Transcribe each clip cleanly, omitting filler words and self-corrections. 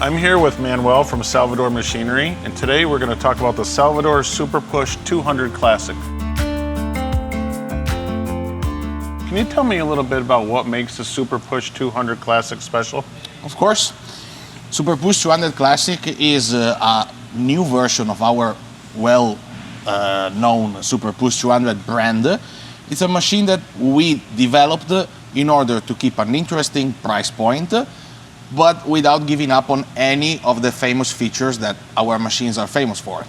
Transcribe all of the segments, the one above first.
I'm here with Manuel from Salvador Machinery, and today we're going to talk about the Salvador SuperPush 200 Classic. Can you tell me a little bit about what makes the SuperPush 200 Classic special? Of course. SuperPush 200 Classic is a new version of our well-known SuperPush 200 brand. It's a machine that we developed in order to keep an interesting price point, but without giving up on any of the famous features that our machines are famous for.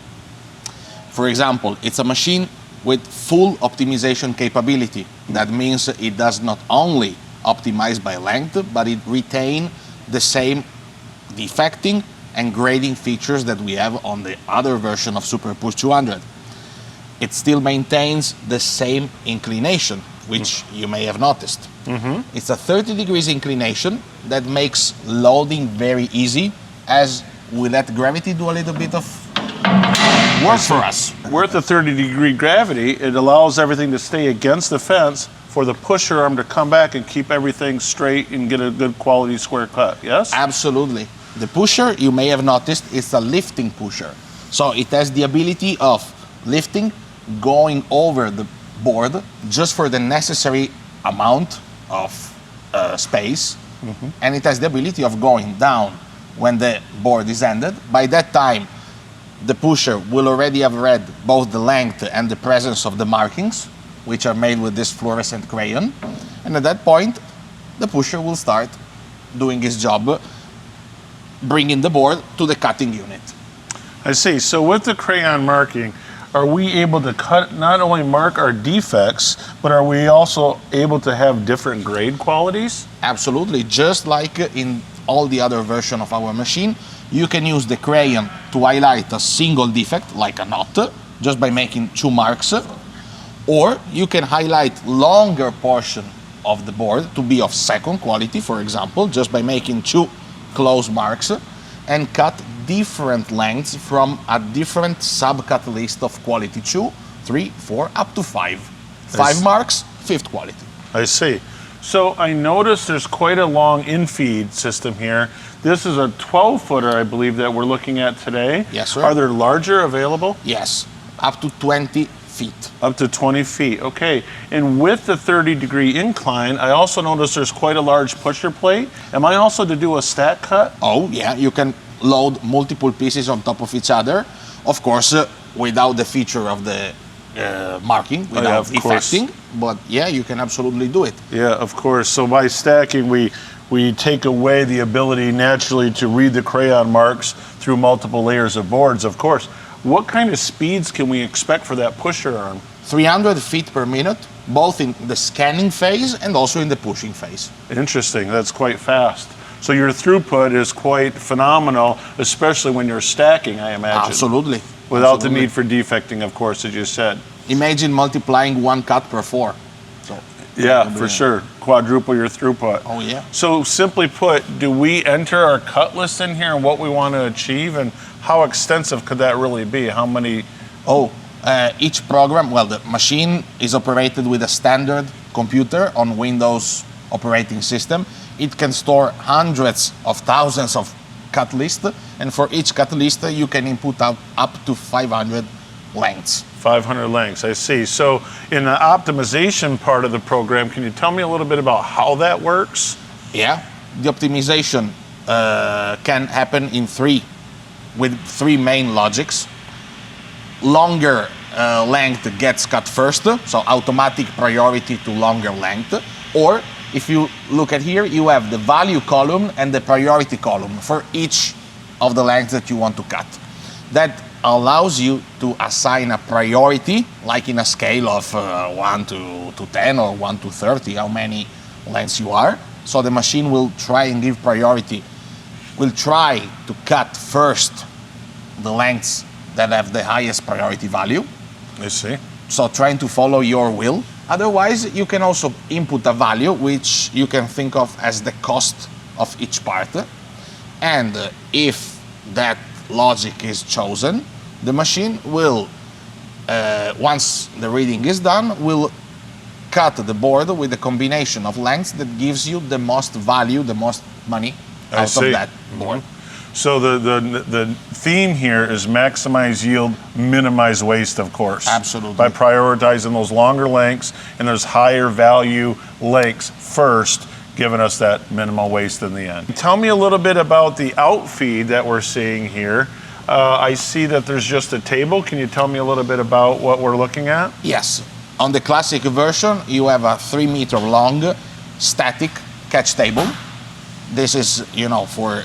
For example, it's a machine with full optimization capability. That means it does not only optimize by length, but it retains the same defecting and grading features that we have on the other version of SuperPush 200. It still maintains the same inclination, which you may have noticed. It's a 30 degrees inclination that makes loading very easy, as we let gravity do a little bit of work for us. With the 30-degree gravity, it allows everything to stay against the fence for the pusher arm to come back and keep everything straight and get a good quality square cut, yes? Absolutely. The pusher, you may have noticed, is a lifting pusher. So it has the ability of lifting, going over the board just for the necessary amount of space, and it has the ability of going down when the board is ended. By that time, the pusher will already have read both the length and the presence of the markings, which are made with this fluorescent crayon, and at that point, the pusher will start doing his job, bringing the board to the cutting unit. I see. So with the crayon marking, are we able to not only mark our defects, but are we also able to have different grade qualities? Absolutely. Just like in all the other versions of our machine, you can use the crayon to highlight a single defect, like a knot, just by making 2 marks, or you can highlight longer portion of the board to be of second quality, for example, just by making 2 close marks, and cut different lengths from a different sub-cut list of quality 2, 3, 4, up to 5. 5 marks, 5th quality. I see. So I noticed there's quite a long Infeed system here. This is a 12-footer, I believe, that we're looking at today. Yes, sir. Are there larger available? Yes, up to 20 feet. Up to 20 feet, okay. And with the 30-degree incline, I also noticed there's quite a large pusher plate. Am I also to do a stack cut? Oh, yeah, you can load multiple pieces on top of each other. Of course, without the feature of the marking, without defecting. But yeah, you can absolutely do it. Yeah, of course. So by stacking, we take away the ability naturally to read the crayon marks through multiple layers of boards, of course. What kind of speeds can we expect for that pusher arm? 300 feet per minute, both in the scanning phase and also in the pushing phase. Interesting, that's quite fast. So your throughput is quite phenomenal, especially when you're stacking, I imagine. Absolutely. Without the need for defecting, of course, as you said. Imagine multiplying 1 cut per 4. So, yeah, for sure. Quadruple your throughput. Oh, yeah. So simply put, do we enter our cut list in here and what we want to achieve, and how extensive could that really be? How many? Each program, well, the machine is operated with a standard computer on Windows operating system. It can store hundreds of thousands of cut lists, and for each cut list, you can input up to 500 lengths. 500 lengths, I see. So in the optimization part of the program, can you tell me a little bit about how that works? Yeah, the optimization can happen with 3 main logics. Longer length gets cut first, so automatic priority to longer length. Or if you look at here, you have the value column and the priority column for each of the lengths that you want to cut. That allows you to assign a priority, like in a scale of 1 to 10 or 1 to 30, how many lengths you are. So the machine will try and give priority, will try to cut first the lengths that have the highest priority value. I see. So trying to follow your will. Otherwise, you can also input a value which you can think of as the cost of each part. And if that logic is chosen, the machine will, once the reading is done, will cut the board with a combination of lengths that gives you the most value, the most money out of that board. So the theme here is maximize yield, minimize waste, of course. Absolutely. By prioritizing those longer lengths and those higher value lengths first, giving us that minimal waste in the end. Tell me a little bit about the outfeed that we're seeing here. I see that there's just a table. Can you tell me a little bit about what we're looking at? Yes. On the classic version, you have a 3-meter long static catch table. This is, for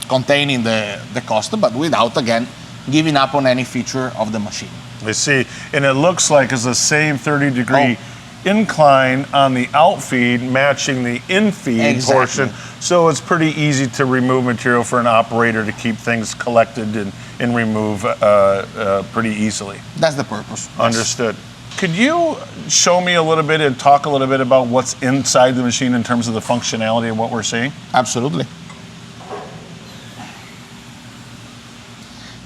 containing the cost, but without, again, giving up on any feature of the machine. I see. And it looks like it's the same 30-degree incline on the outfeed, matching the infeed portion. So it's pretty easy to remove material for an operator to keep things collected and remove pretty easily. That's the purpose. Yes. Understood. Could you show me a little bit and talk a little bit about what's inside the machine in terms of the functionality of what we're seeing? Absolutely.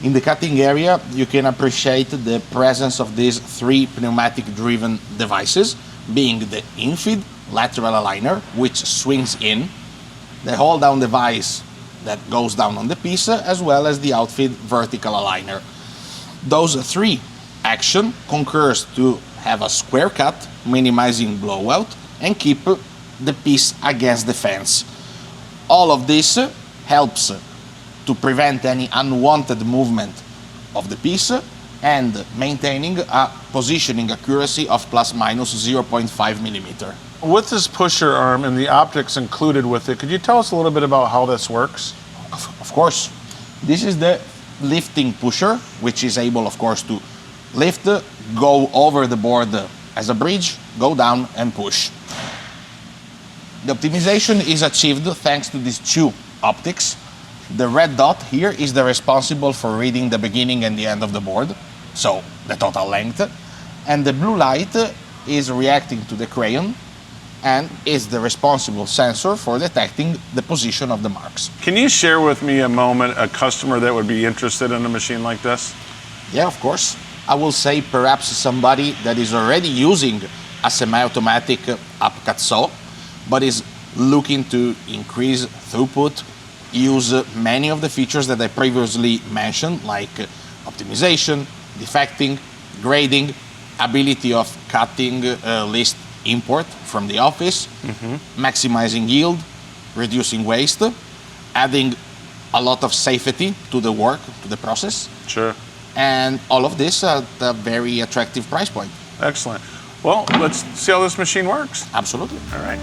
In the cutting area, you can appreciate the presence of these 3 pneumatic-driven devices, being the Infeed lateral aligner, which swings in, the hold-down device that goes down on the piece, as well as the Outfeed vertical aligner. Those 3 action concurs to have a square cut, minimizing blowout, and keep the piece against the fence. All of this helps to prevent any unwanted movement of the piece and maintaining a positioning accuracy of plus minus 0.5 millimeter. With this pusher arm and the optics included with it, could you tell us a little bit about how this works? Of course. This is the lifting pusher, which is able, of course, to lift, go over the board as a bridge, go down and push. The optimization is achieved thanks to these 2 optics. The red dot here is the responsible for reading the beginning and the end of the board, so the total length. And the blue light is reacting to the crayon and is the responsible sensor for detecting the position of the marks. Can you share with me a moment, a customer that would be interested in a machine like this? Yeah, of course. I will say perhaps somebody that is already using a semi-automatic upcut saw, but is looking to increase throughput, use many of the features that I previously mentioned, like optimization, defecting, grading, ability of cutting list import from the office, maximizing yield, reducing waste, adding a lot of safety to the work, to the process. Sure. And all of this at a very attractive price point. Excellent. Well, let's see how this machine works. Absolutely. All right.